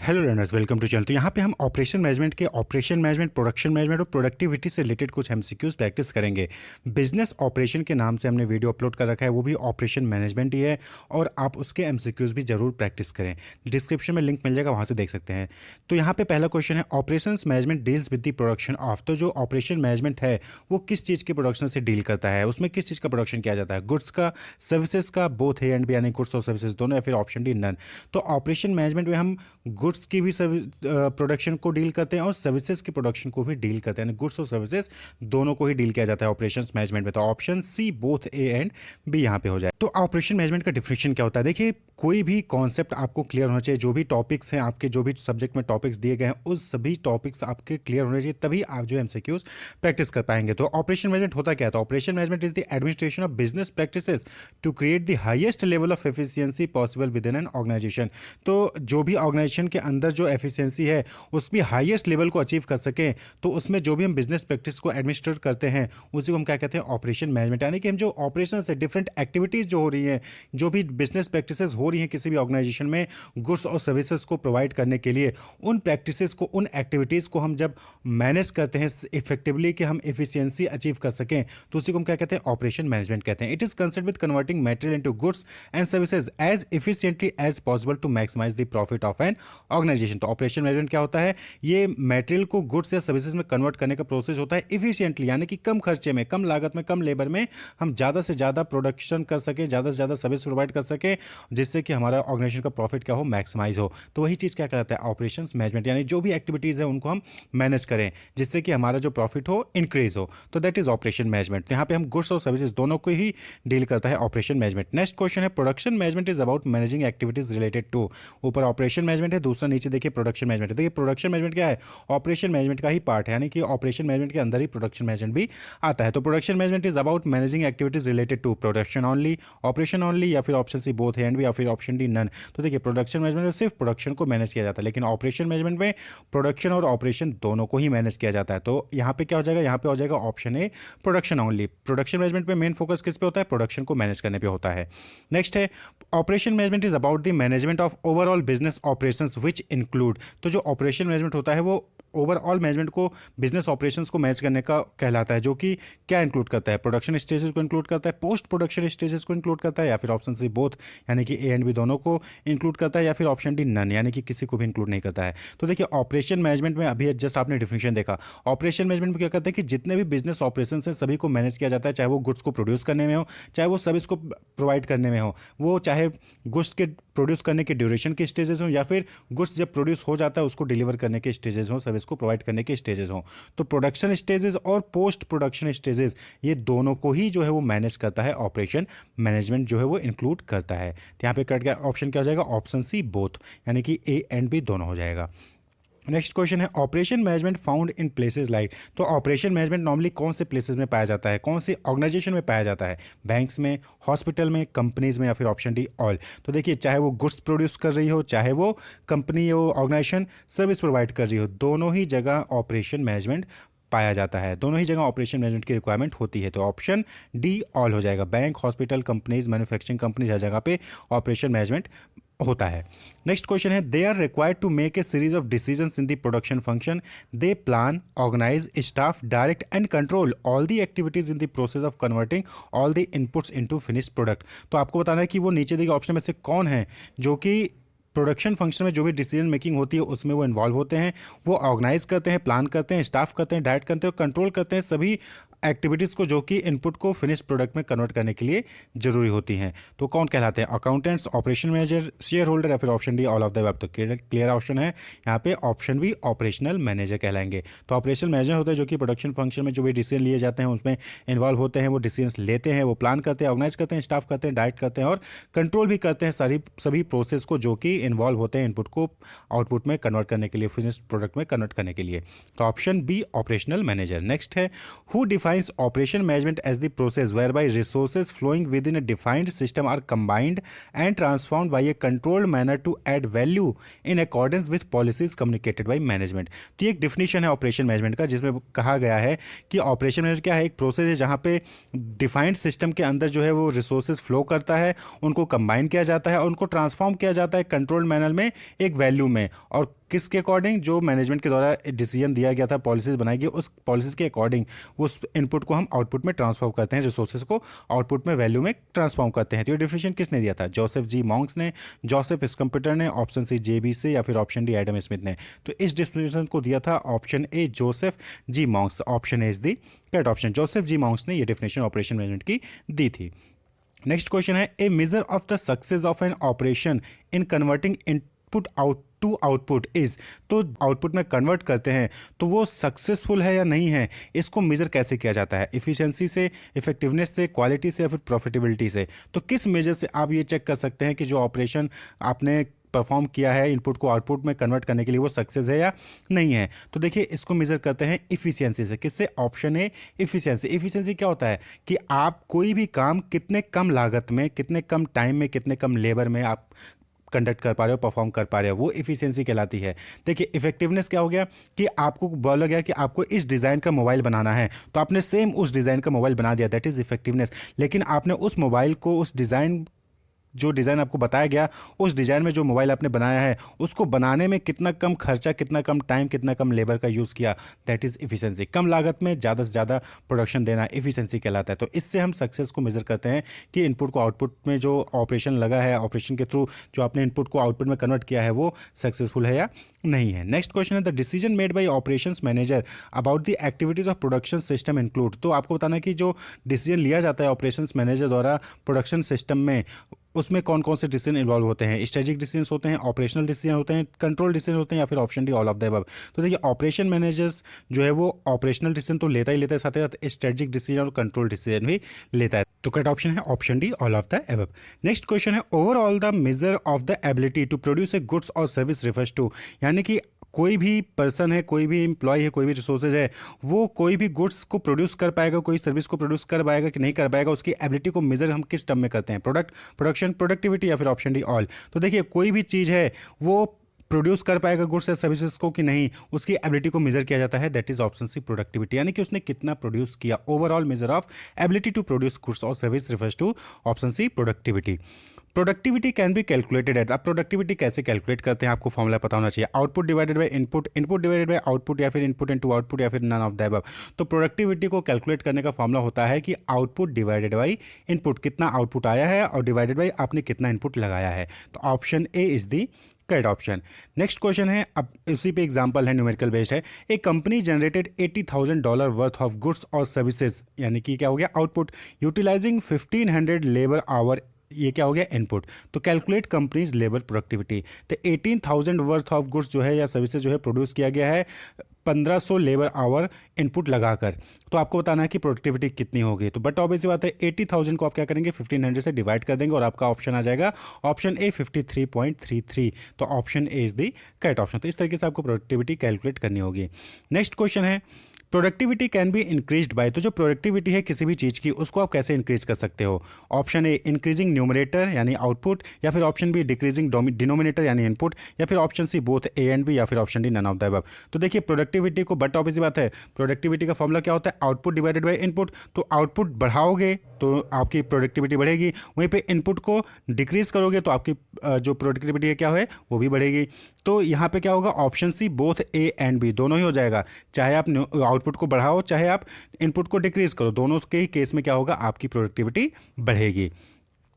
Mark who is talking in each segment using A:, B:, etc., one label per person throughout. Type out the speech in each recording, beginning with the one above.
A: Hello learners, welcome to channel. तो यहाँ पे हम ऑपरेशन मैनेजमेंट, प्रोडक्शन मैनेजमेंट और प्रोडक्टिविटी से रिलेटेड कुछ एमसीक्यूज प्रैक्टिस करेंगे। बिजनेस ऑपरेशन के नाम से हमने वीडियो अपलोड कर रखा है, वो भी ऑपरेशन मैनेजमेंट ही है, और आप उसके एमसीक्यूज भी जरूर प्रैक्टिस करें। डिस्क्रिप्शन में लिंक मिल जाएगा, वहाँ से देख सकते हैं। तो यहाँ पे पहला क्वेश्चन है, operations management deals with the production of. तो जो ऑपरेशन मैनेजमेंट है वो किस चीज़ के प्रोडक्शन से डील करता है, उसमें किस चीज़ का प्रोडक्शन किया जाता है, गुड्स का, सर्विसेज का, बोथ ए एंड बी, यानी गुड्स और सर्विसेज दोनों, या फिर ऑप्शन डी नन। तो ऑपरेशन मैनेजमेंट में हम गुड्स की भी प्रोडक्शन को डील करते हैं और सर्विसेज की प्रोडक्शन को भी डील करते हैं, गुड्स और सर्विसेज दोनों को ही डील किया जाता है ऑपरेशंस मैनेजमेंट में। तो option C both A and B यहाँ पे हो जाए। तो ऑपरेशन मैनेजमेंट का डिफिनेशन क्या होता है? देखिए, कोई भी कॉन्सेप्ट आपको क्लियर होना चाहिए। जो भी टॉपिक्स हैं आपके, जो भी सब्जेक्ट में टॉपिक्स दिए गए हैं, उस सभी टॉपिक्स आपके क्लियर होने चाहिए, तभी आप जो एमसीक्यूज प्रैक्टिस कर पाएंगे। तो ऑपरेशन मैनेजमेंट होता क्या है? तो operation management is the administration of business practices to create the highest level of efficiency possible within an organisation. तो जो भी ऑर्गेनाइजेशन के अंदर जो एफिशिएंसी है उस भी हाईएस्ट लेवल को अचीव कर सकें, तो उसमें जो भी हम बिजनेस प्रैक्टिस को एडमिनिस्ट्रेट करते हैं उसी को हम क्या कहते हैं? Operation management. यानी कि हम जो ऑपरेशन से डिफरेंट एक्टिविटीज जो हो रही हैं, जो भी बिजनेस प्रैक्टिसेस हो रही हैं किसी भी ऑर्गेनाइजेशन में गुड्स और सर्विसेज को प्रोवाइड करने के लिए, उन प्रैक्टिसेस को, उन एक्टिविटीज को हम जब मैनेज करते हैं इफेक्टिवली कि हम एफिशिएंसी अचीव कर सकें, तो उसी को हम क्या कहते हैं? ऑपरेशन मैनेजमेंट कहते हैं। It is concern with converting material into goods and services as efficiently as possible to maximise the profit of an organisation. तो ऑपरेशन मैनेजमेंट क्या होता है? ये मटेरियल को गुड्स या सर्विसेज में कन्वर्ट करने का प्रोसेस होता है इफिशिएंटली, यानी कि कम खर्चे में, कम लागत में, कम लेबर में हम ज़्यादा से ज़्यादा प्रोडक्शन कर सकें, ज़्यादा से ज़्यादा सर्विस प्रोवाइड कर सकें, जिससे कि हमारा ऑर्गेनाइजेशन का प्रॉफिट क्या हो? मैक्सिमाइज हो। तो वही चीज़ क्या कहलाता है? Operations management. यानी जो भी एक्टिविटीज़ है उनको हम मैनेज करें जिससे कि हमारा जो प्रॉफिट हो इंक्रीज हो, तो दैट इज ऑपरेशन मैनेजमेंट। तो यहाँ पे हम गुड्स और सर्विसेज दोनों को ही डील करता है ऑपरेशन मैनेजमेंट। नेक्स्ट क्वेश्चन है, production management is about managing activities related to. ऊपर ऑपरेशन मैनेजमेंट है, दूसरा नीचे देखिए प्रोडक्शन मैनेजमेंट है। देखिए प्रोडक्शन मैनेजमेंट क्या है? ऑपरेशन मैनेजमेंट का ही पार्ट है, यानी कि ऑपरेशन मैनेजमेंट के अंदर ही प्रोडक्शन मैनेजमेंट भी आता है। तो production management is about managing activities related to production only, operation only, या फिर ऑप्शन सी बोथ एंड भी, या फिर ऑप्शन डी नन। तो देखिए प्रोडक्शन मैनेजमेंट में सिर्फ प्रोडक्शन को मैनेज किया जाता है, लेकिन ऑपरेशन मैनेजमेंट में प्रोडक्शन और ऑपरेशन दोनों को ही मैनेज किया जाता है। तो यहाँ पे क्या हो जाएगा? यहाँ पे हो जाएगा option A production only. Production management में मेन फोकस किस पे होता है? प्रोडक्शन को मैनेज करने पे होता है। नेक्स्ट है, operation management is about the management of overall business operations which include. तो जो ऑपरेशन मैनेजमेंट होता है वो ओवरऑल मैनेजमेंट को, बिजनेस ऑपरेशंस को मैनेज करने का कहलाता है, जो कि क्या इंक्लूड करता है? प्रोडक्शन स्टेजेस को इंक्लूड करता है, पोस्ट प्रोडक्शन स्टेजेस को इंक्लूड करता है, या फिर ऑप्शन सी बोथ, यानी कि ए एंड बी दोनों को इंक्लूड करता है, या फिर ऑप्शन डी नन, यानी कि किसी को भी इंक्लूड नहीं करता है। तो देखिए ऑपरेशन मैनेजमेंट में अभी जस्ट आपने डिफिनेशन देखा। ऑपरेशन मैनेजमेंट में क्या करते हैं कि जितने भी बिजनेस ऑपरेशन हैं सभी को मैनेज किया जाता है, चाहे वो गुड्स को प्रोड्यूस करने में हो, चाहे वो सर्विस को प्रोवाइड करने में हो, वो चाहे गुड्स के प्रोड्यूस करने के ड्यूरेशन के स्टेजेस हों, या फिर गुड्स जब प्रोड्यूस हो जाता है उसको डिलीवर करने के स्टेजेस हों, सर्विस को प्रोवाइड करने के स्टेजेस हों। तो प्रोडक्शन स्टेजेस और पोस्ट प्रोडक्शन स्टेजेस, ये दोनों को ही जो है वो मैनेज करता है ऑपरेशन मैनेजमेंट, जो है वो इंक्लूड करता है। तो यहाँ पे कट गया, ऑप्शन क्या हो जाएगा? ऑप्शन सी बोथ, यानी कि ए एंड बी दोनों हो जाएगा। नेक्स्ट क्वेश्चन है, operation management found in places like. तो ऑपरेशन मैनेजमेंट नॉर्मली कौन से प्लेसेस में पाया जाता है, कौन सी ऑर्गेनाइजेशन में पाया जाता है? बैंक्स में, हॉस्पिटल में, कंपनीज में, या फिर ऑप्शन डी ऑल। तो देखिए, चाहे वो गुड्स प्रोड्यूस कर रही हो, चाहे वो कंपनी हो, ऑर्गेनाइजेशन सर्विस प्रोवाइड कर रही हो, दोनों ही जगह ऑपरेशन मैनेजमेंट पाया जाता है, दोनों ही जगह ऑपरेशन मैनेजमेंट की रिक्वायरमेंट होती है। तो ऑप्शन डी ऑल हो जाएगा। Bank, hospital, companies, manufacturing companies, हर जगह पे ऑपरेशन मैनेजमेंट होता है। नेक्स्ट क्वेश्चन है, they are required to make a series of decisions in the production function. They plan, organise, staff, direct and control all the activities in the process of converting all the inputs into finished product. तो आपको बताना है कि वो नीचे दिए option में से कौन है जो कि प्रोडक्शन फंक्शन में जो भी डिसीजन मेकिंग होती है उसमें वो इन्वॉल्व होते हैं। वो ऑर्गेनाइज करते हैं, प्लान करते हैं, स्टाफ करते हैं, डायरेक्ट करते हैं और कंट्रोल करते हैं सभी एक्टिविटीज़ को जो कि इनपुट को फिनिश प्रोडक्ट में कन्वर्ट करने के लिए जरूरी होती हैं। तो कौन कहलाते हैं? Accountants, operation manager, share holder, या फिर option D all of the above. तो क्लियर ऑप्शन है यहाँ पे, ऑप्शन बी ऑपरेशनल मैनेजर कहलाएंगे। तो ऑपरेशनल मैनेजर होता है जो कि प्रोडक्शन फंक्शन में जो भी डिसीजन लिए जाते हैं उसमें इन्वॉल्व होते हैं, वो डिसीजन लेते हैं, वो प्लान करते हैं, ऑर्गेनाइज करते हैं, स्टाफ करते हैं, डायरेक्ट करते हैं और कंट्रोल भी करते हैं सभी प्रोसेस को जो कि इन्वॉल्व होते हैं इनपुट को आउटपुट में कन्वर्ट करने के लिए, फिनिश प्रोडक्ट में कन्वर्ट करने के लिए। तो option B operational manager. Next है, who defines operation management as the process whereby resources flowing within a defined system are combined and transformed by a controlled manner to add value in accordance with policies communicated by management। तो ये एक definition है operation management का, जिसमें कहा गया है कि ऑपरेशन मैनेजमेंट क्या है? एक प्रोसेस है जहाँ पे डिफाइंड सिस्टम के अंदर जो है वो रिसोर्सेज फ्लो करता है, उनको कंबाइन किया जाता है और उनको ट्रांसफॉर्म किया जाता है कंट्रोल्ड मैनर में एक वैल्यू में, और किसके अकॉर्डिंग, जो मैनेजमेंट के द्वारा डिसीजन दिया गया था, पॉलिसीज बनाई गई, उस पॉलिसीज के अकॉर्डिंग उस इनपुट को हम आउटपुट में ट्रांसफॉर्म करते हैं, रिसोर्सेज को आउटपुट में वैल्यू में ट्रांसफॉर्म करते हैं। तो ये डिफिनेशन किसने दिया था? जोसेफ जी मॉन्क्स ने, जोसेफ स्कम्प्यूटर ने, ऑप्शन सी JB से, या फिर ऑप्शन डी एडम स्मिथ ने। तो इस डिफिनेशन को दिया था option A Joseph G Monks. Option A is the correct option. Joseph G Monks ने ये डिफिनेशन ऑपरेशन मैनेजमेंट की दी थी। नेक्स्ट क्वेश्चन है, a measure of the success of an operation in converting input out to output is. तो output में convert करते हैं तो वो सक्सेसफुल है या नहीं है, इसको मेजर कैसे किया जाता है? इफिशिएंसी से, इफेक्टिवनेस से, क्वालिटी से, या फिर प्रॉफिटेबिलिटी से? तो किस मेजर से आप ये चेक कर सकते हैं कि जो ऑपरेशन आपने परफॉर्म किया है इनपुट को आउटपुट में कन्वर्ट करने के लिए, वो सक्सेस है या नहीं है? तो देखिए, इसको मेजर करते हैं इफिशिएंसी से। किससे? Option A efficiency. इफिशिएंसी क्या होता है कि आप कोई भी काम कितने कम लागत में, कितने कम टाइम में, कितने कम लेबर में आप कंडक्ट कर पा रहे हो, परफॉर्म कर पा रहे हो, वो इफिशिएंसी कहलाती है। देखिए, इफेक्टिवनेस क्या हो गया कि आपको बोला गया कि आपको इस डिज़ाइन का मोबाइल बनाना है, तो आपने सेम उस डिज़ाइन का मोबाइल बना दिया, दैट इज़ इफेक्टिवनेस। लेकिन आपने उस मोबाइल को, उस डिज़ाइन, जो डिज़ाइन आपको बताया गया, उस डिज़ाइन में जो मोबाइल आपने बनाया है, उसको बनाने में कितना कम खर्चा, कितना कम टाइम, कितना कम लेबर का यूज़ किया, दैट इज़ इफिशिएंसी। कम लागत में ज़्यादा से ज़्यादा प्रोडक्शन देना इफिशिएंसी कहलाता है। तो इससे हम सक्सेस को मेजर करते हैं कि इनपुट को आउटपुट में जो ऑपरेशन लगा है, ऑपरेशन के थ्रू जो आपने इनपुट को आउटपुट में कन्वर्ट किया है, वो सक्सेसफुल है या नहीं है। नेक्स्ट क्वेश्चन है, the decision made by operations manager about the activities of production system include. तो आपको बताना है कि जो डिसीजन लिया जाता है ऑपरेशंस मैनेजर द्वारा प्रोडक्शन सिस्टम में, उसमें कौन कौन से डिसीजन इन्वॉल्व होते हैं? स्ट्रेटेजिक डिसीजन होते हैं, ऑपरेशनल डिसीजन होते हैं, कंट्रोल डिसीजन होते हैं, या फिर option D all of the above. तो देखिए, ऑपरेशन मैनेजर्स जो है वो ऑपरेशनल डिसीजन तो लेता ही लेता है, साथ ही साथ स्ट्रेटेजिक डिसीजन और कंट्रोल डिसीजन भी लेता है। तो करेक्ट ऑप्शन है option D all of the above. Next question है, overall the measure of the ability to produce a goods और सर्विस रिफर्स टू। यानी कि कोई भी पर्सन है, कोई भी एम्प्लॉय है, कोई भी रिसोर्सेज है, वो कोई भी गुड्स को प्रोड्यूस कर पाएगा, कोई सर्विस को प्रोड्यूस कर पाएगा कि नहीं कर पाएगा, उसकी एबिलिटी को मेजर हम किस टर्म में करते हैं? प्रोडक्ट, प्रोडक्शन, प्रोडक्टिविटी, या फिर ऑप्शन डी ऑल। तो देखिए, कोई भी चीज़ है वो प्रोड्यूस कर पाएगा गुड्स या सर्विसेज को कि नहीं, उसकी एबिलिटी को मेजर किया जाता है, that is option C productivity. यानी कि उसने कितना प्रोड्यूस किया। Overall measure of ability to produce goods और service refers to option C productivity. Productivity can be calculated at. अब प्रोडक्टिविटी कैसे कैलकुलेट करते हैं, आपको फॉर्मूला पता होना चाहिए। Output divided by input, input divided by output, या फिर इनपुट इनटू आउटपुट, या फिर नन ऑफ द अबव। तो प्रोडक्टिविटी को कैलकुलेट करने का फॉर्मूला होता है कि आउटपुट डिवाइडेड बाय इनपुट, कितना आउटपुट आया है, और डिवाइडेड बाय आपने कितना इनपुट लगाया है। तो option A is the correct option. Next question है, अब उसी पे एग्जांपल है, न्यूमेरिकल बेस्ड है। A company generated $80,000 worth of goods और सर्विसेज, यानी कि क्या हो गया आउटपुट, यूटिलाइजिंग 1500 लेबर आवर, ये क्या हो गया इनपुट। तो कैलकुलेट कंपनीज लेबर प्रोडक्टिविटी। तो 18,000 वर्थ ऑफ गुड्स जो है या सर्विसेज जो है प्रोड्यूस किया गया है 1500 लेबर आवर इनपुट लगाकर। तो आपको बताना है कि प्रोडक्टिविटी कितनी होगी। तो बट ऑब्वियस बात है, 80,000 को आप क्या करेंगे, 1500 से डिवाइड कर देंगे, और आपका ऑप्शन आ जाएगा ऑप्शन ए 53.33। तो option A is the correct option. तो इस तरीके से आपको प्रोडक्टिविटी कैलकुलेट करनी होगी। नेक्स्ट क्वेश्चन है, productivity can be increased by. तो जो प्रोडक्टिविटी है किसी भी चीज़ की, उसको आप कैसे इंक्रीज कर सकते हो? ऑप्शन ए इंक्रीजिंग न्यूमरेटर यानी आउटपुट, या फिर ऑप्शन बी डिक्रीजिंग डिनोमिनेटर यानी इनपुट, या फिर option C both A and B, या फिर option D none of the above. तो देखिए, प्रोडक्टिविटी को, बट ऑब्वियस बात है, प्रोडक्टिविटी का फॉर्मूला क्या होता है, आउटपुट डिवाइडेड बाय इनपुट। तो आउटपुट बढ़ाओगे तो आपकी प्रोडक्टिविटी बढ़ेगी, वहीं पे इनपुट को डिक्रीज करोगे तो आपकी जो प्रोडक्टिविटी है क्या है, वो भी बढ़ेगी। तो यहाँ पे क्या होगा, option C both A and B, दोनों ही हो जाएगा। चाहे आप आउटपुट को बढ़ाओ, चाहे आप इनपुट को डिक्रीज करो, दोनों के ही केस में क्या होगा, आपकी प्रोडक्टिविटी बढ़ेगी।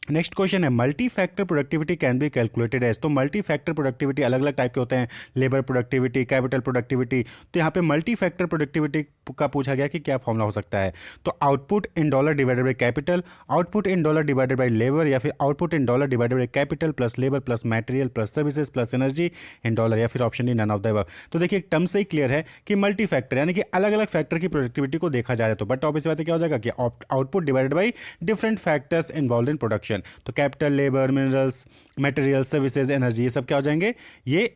A: नेक्स्ट क्वेश्चन है, multi factor productivity can be calculated as. तो मल्टी फैक्टर प्रोडक्टिविटी अलग अलग टाइप के होते हैं, लेबर प्रोडक्टिविटी, कैपिटल प्रोडक्टिविटी। तो यहाँ पे मल्टी फैक्टर प्रोडक्टिविटी का पूछा गया कि क्या फॉर्मूला हो सकता है। तो output in dollar divided by capital, output in dollar divided by labour, या फिर output in dollar divided by capital plus labour plus material plus services plus energy in dollar, या फिर option D none of the above. तो देखिए, एक term से ही clear है कि मल्टी फैक्टर यानी कि अलग अलग फैक्टर की प्रोडक्टिविटी को देखा जा रहा है। तो बट ऑब्वियस बात है क्या हो जाएगा कि output divided by different factors involve in production. तो capital, labour, minerals, material, services, energy, ये सब क्या हो जाएंगे, ये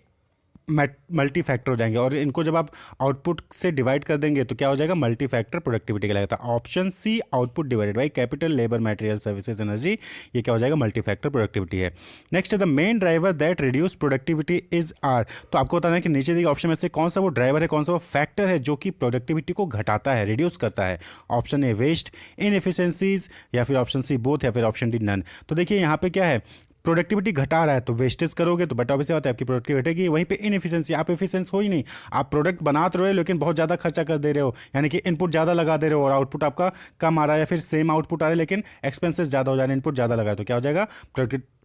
A: मल्टी फैक्टर हो जाएंगे। और इनको जब आप आउटपुट से डिवाइड कर देंगे तो क्या हो जाएगा, मल्टी फैक्टर प्रोडक्टिविटी कहलाता है। Option C output divided by capital, labour, material, services, energy, ये क्या हो जाएगा, मल्टी फैक्टर प्रोडक्टिविटी है। नेक्स्ट है, the main driver that reduce productivity is are. तो आपको बताना है कि नीचे दिए ऑप्शन में से कौन सा वो ड्राइवर है, कौन सा वो फैक्टर है जो कि प्रोडक्टिविटी को घटाता है, रिड्यूस करता है। ऑप्शन ए वेस्ट, इनएफिशिएंसीज, या फिर ऑप्शन सी बोथ, या फिर ऑप्शन डी नन। तो देखिए, यहाँ पे क्या है, प्रोडक्टिविटी घटा रहा है तो वेस्टेज करोगे तो बट ऑब्वियस बात है आपकी प्रोडक्टिविटी घटेगी। वहीं पे इनएफिशिएंसी, आप एफिशिएंट हो ही नहीं, आप प्रोडक्ट बना तो रहे हो लेकिन बहुत ज़्यादा खर्चा कर दे रहे हो, यानी कि इनपुट ज़्यादा लगा दे रहे हो और आउटपुट आपका कम आ रहा है, या फिर सेम आउटपुट आ रहा है लेकिन एक्सपेंसेस ज़्यादा हो जा रहे हैं, इनपुट ज़्यादा लगा है, तो क्या हो जाएगा,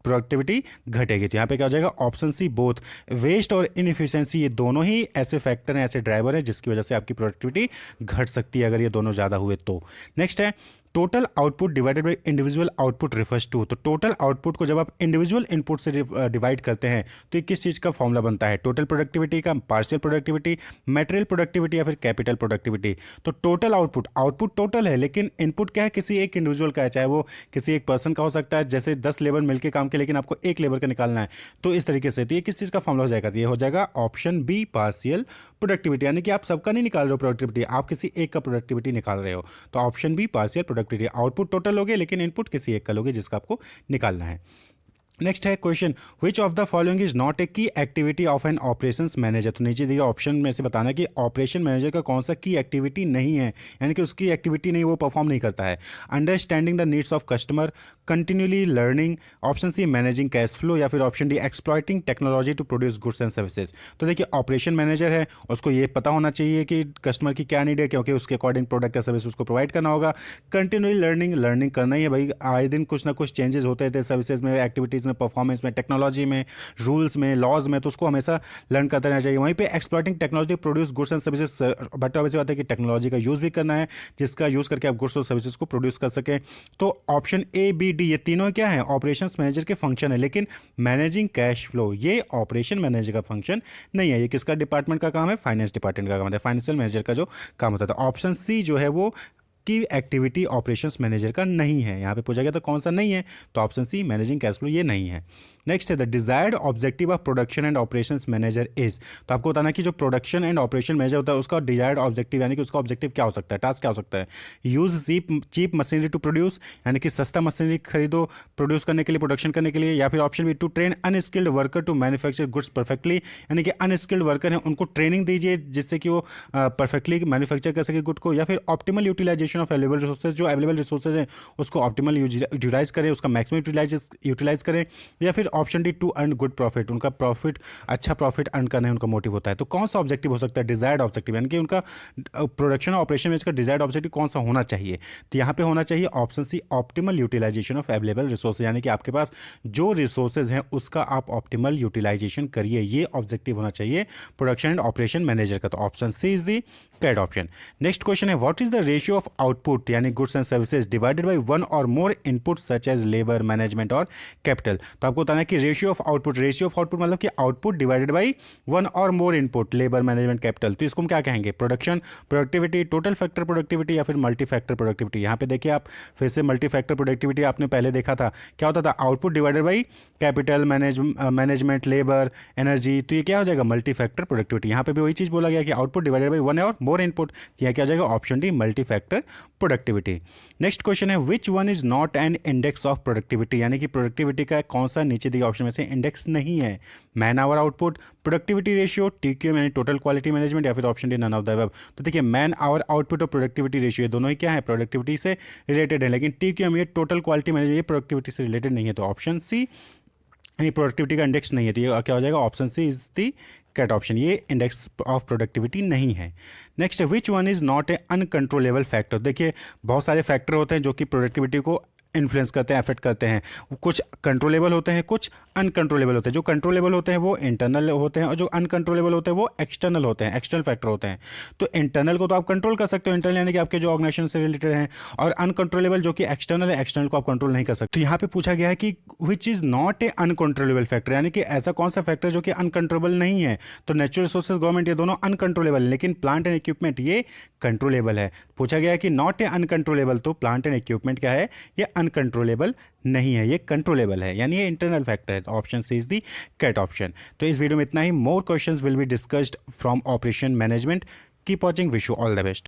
A: प्रोडक्टिविटी घटेगी। तो यहाँ पे क्या हो जाएगा, ऑप्शन सी बोथ। वेस्ट और इनएफिशिएंसी ये दोनों ही ऐसे फैक्टर हैं, ऐसे ड्राइवर हैं जिसकी वजह से आपकी प्रोडक्टिविटी घट सकती है अगर ये दोनों ज़्यादा हुए तो। नेक्स्ट है total output divided by individual output refers to. तो टोटल आउटपुट को जब आप इंडिविजुअल इनपुट से डिवाइड करते हैं तो ये किस चीज़ का फॉर्मूला बनता है, टोटल प्रोडक्टिविटी का, पार्शियल प्रोडक्टिविटी, मटेरियल प्रोडक्टिविटी या फिर कैपिटल प्रोडक्टिविटी। तो टोटल आउटपुट, आउटपुट टोटल है लेकिन इनपुट क्या है, किसी एक इंडिविजुअल का है, चाहे वो किसी एक पर्सन का हो सकता है, जैसे 10 लेबर मिलकर काम के लेकिन आपको एक लेबर का निकालना है, तो इस तरीके से। तो ये किस चीज़ का फॉर्मूला हो जाएगा, तो ये हो जाएगा ऑप्शन बी पार्शियल प्रोडक्टिविटी, यानी कि आप सबका नहीं निकाल रहे हो प्रोडक्टिविटी, आप किसी एक का प्रोडक्टिविटी निकाल रहे हो। तो option B partial productivity, output total लोगे लेकिन इनपुट किसी एक का लोगे जिसका आपको निकालना है। नेक्स्ट है question, which of the following is not a key activity of an operations manager. तो नीचे दिए ऑप्शन में से बताना कि ऑपरेशन मैनेजर का कौन सा की एक्टिविटी नहीं है, यानी कि उसकी एक्टिविटी नहीं, वो परफॉर्म नहीं करता है। Understanding the needs of customer, continuously learning, option C managing cash flow, या फिर option D exploiting technology to produce goods and services. तो देखिए ऑपरेशन मैनेजर है, उसको ये पता होना चाहिए कि कस्टमर की क्या नीड है, क्योंकि उसके अकॉर्डिंग प्रोडक्ट या सर्विस उसको प्रोवाइड करना होगा। कंटिन्यूली लर्निंग करना ही है भाई, आए दिन कुछ ना कुछ चेंजेस होते रहते हैं सर्विसेज में, एक्टिविटीज़ में, परफॉर्मेंस में, टेक्नोलॉजी में, रूल्स में, लॉज में, तो उसको हमेशा लर्न करते रहना चाहिए। वहीं पे exploiting technology produce goods and services, but obviously बात है कि टेक्नोलॉजी का यूज़ भी करना है जिसका यूज़ करके आप गुड्स और सर्विसेज को प्रोड्यूस कर सकें। तो ऑप्शन ए बी डी ये तीनों क्या है, ऑपरेशंस मैनेजर के फंक्शन है, लेकिन मैनेजिंग कैश फ्लो ये ऑपरेशन मैनेजर का फंक्शन नहीं है। ये किसका डिपार्टमेंट का काम है, फाइनेंस डिपार्टमेंट का काम है, फाइनेंशियल मैनेजर का जो काम होता है। ऑप्शन सी जो है वो की एक्टिविटी ऑपरेशंस मैनेजर का नहीं है। यहाँ पे पूछा गया तो कौन सा नहीं है, तो option C managing cash flow ये नहीं है। नेक्स्ट है the desired objective of production and operations manager is. तो आपको बताना कि जो प्रोडक्शन एंड ऑपरेशन मैनेजर होता है उसका डिजायर्ड ऑब्जेक्टिव, यानी कि उसका ऑब्जेक्टिव क्या हो सकता है, टास्क क्या हो सकता है। Use cheap machinery to produce, यानी कि सस्ता मशीनरी खरीदो प्रोड्यूस करने के लिए, प्रोडक्शन करने के लिए, या फिर option B to train unskilled worker to manufacture goods perfectly, यानी कि अनस्किल्ड वर्कर हैं उनको ट्रेनिंग दीजिए जिससे कि वो परफेक्टली मैन्युफैक्चर कर सके गुड को, या फिर optimal utilisation of available resources, जो अवेलेबल रिसोर्सेज हैं उसको ऑप्टिमल यूटिलाइज करें, उसका मैक्सिमम यूटिलाइज करें, या फिर option D to earn good profit, उनका प्रॉफिट, अच्छा प्रॉफिट अर्न करना है उनका मोटिव होता है। तो कौन सा ऑब्जेक्टिव हो सकता है, डिजायर्ड ऑब्जेक्टिव, यानी कि उनका प्रोडक्शन और ऑपरेशन में इसका डिजायर्ड ऑब्जेक्टिव कौन सा होना चाहिए। तो यहाँ पे होना चाहिए option C optimal utilisation of available resources, यानी कि आपके पास जो रिसोर्सेज हैं उसका आप ऑप्टिमल यूटिलाइजेशन करिए, ये ऑब्जेक्टिव होना चाहिए प्रोडक्शन एंड ऑपरेशन मैनेजर का। तो option C is the correct option. Next question है what is the ratio of output यानी goods and services divided by one और more input such as labour, management और capital. तो आपको बताना है कि रेशियो ऑफ आउटपुट मतलब कि आउटपुट डिवाइडेड बाय वन और more input, labour, management, capital. तो इसको हम क्या कहेंगे, production productivity, total factor productivity, या फिर मल्टी फैक्टर प्रोडक्टिविटी। यहाँ पे देखिए आप फिर से मल्टी फैक्टर प्रोडक्टिविटी आपने पहले देखा था, क्या होता था, output divided by capital, management, labour, energy. तो ये क्या हो जाएगा, मल्टी फैक्टर प्रोडक्टिविटी। यहाँ पे भी वही चीज़ बोला गया कि आउटपुट डिवाइडेड बाय वन और मोर इनपुट, यह क्या हो जाएगा, option D multi factor productivity. Next question है which one is not an index of productivity, यानी कि प्रोडक्टिविटी का कौन सा नीचे दिए ऑप्शन में से इंडेक्स नहीं है। Man hour output, productivity ratio, TQM यानी टोटल क्वालिटी मैनेजमेंट, या फिर option D none of the above. तो देखिए मैन आवर आउटपुट और प्रोडक्टिविटी रेशियो दोनों ही क्या है, प्रोडक्टिविटी से रिलेटेड है, लेकिन टीक्यूएम ये टोटल क्वालिटी मैनेजमेंट ये प्रोडक्टिविटी से रिलेटेड नहीं है। तो ऑप्शन सी यानी प्रोडक्टिविटी का इंडेक्स नहीं है, तो ये क्या हो जाएगा, option C is the correct option, ये इंडेक्स ऑफ प्रोडक्टिविटी नहीं है। Next which one is not a uncontrollable factor. देखिए बहुत सारे फैक्टर होते हैं जो कि प्रोडक्टिविटी को इन्फ्लुएंस करते हैं, अफेक्ट करते हैं। कुछ कंट्रोलेबल होते हैं, कुछ अनकंट्रोलेबल होते हैं। जो कंट्रोलेबल होते हैं वो इंटरनल होते हैं, और जो अनकंट्रोलेबल होते हैं वो एक्सटर्नल होते हैं, एक्सटर्नल फैक्टर होते हैं। तो इंटरनल को तो आप कंट्रोल कर सकते हो, इंटरनल यानी कि आपके जो ऑर्गेनाइजेशन से रिलेटेड हैं, और अनकंट्रोलेबल जो कि एक्सटर्नल है, एक्सटर्नल को आप कंट्रोल नहीं कर सकते। तो यहाँ पे पूछा गया है कि which is not a uncontrollable factor, यानी कि ऐसा कौन सा फैक्टर जो कि अनकंट्रोलेबल नहीं है। तो नेचुरल रिसोर्सेज, गवर्नमेंट, ये दोनों अनकंट्रोलेबल है, लेकिन प्लांट एंड इक्विपमेंट ये कंट्रोलेबल है। पूछा गया है कि नॉट ए अनकंट्रोलेबल, तो प्लांट एंड इक्विपमेंट क्या है, ये अनकंट्रोलेबल नहीं है, ये कंट्रोलेबल है, यानी ये इंटरनल फैक्टर है। Option C is the correct option. तो इस वीडियो में इतना ही। More questions will be discussed from operation management. Keep watching, wish you all the best.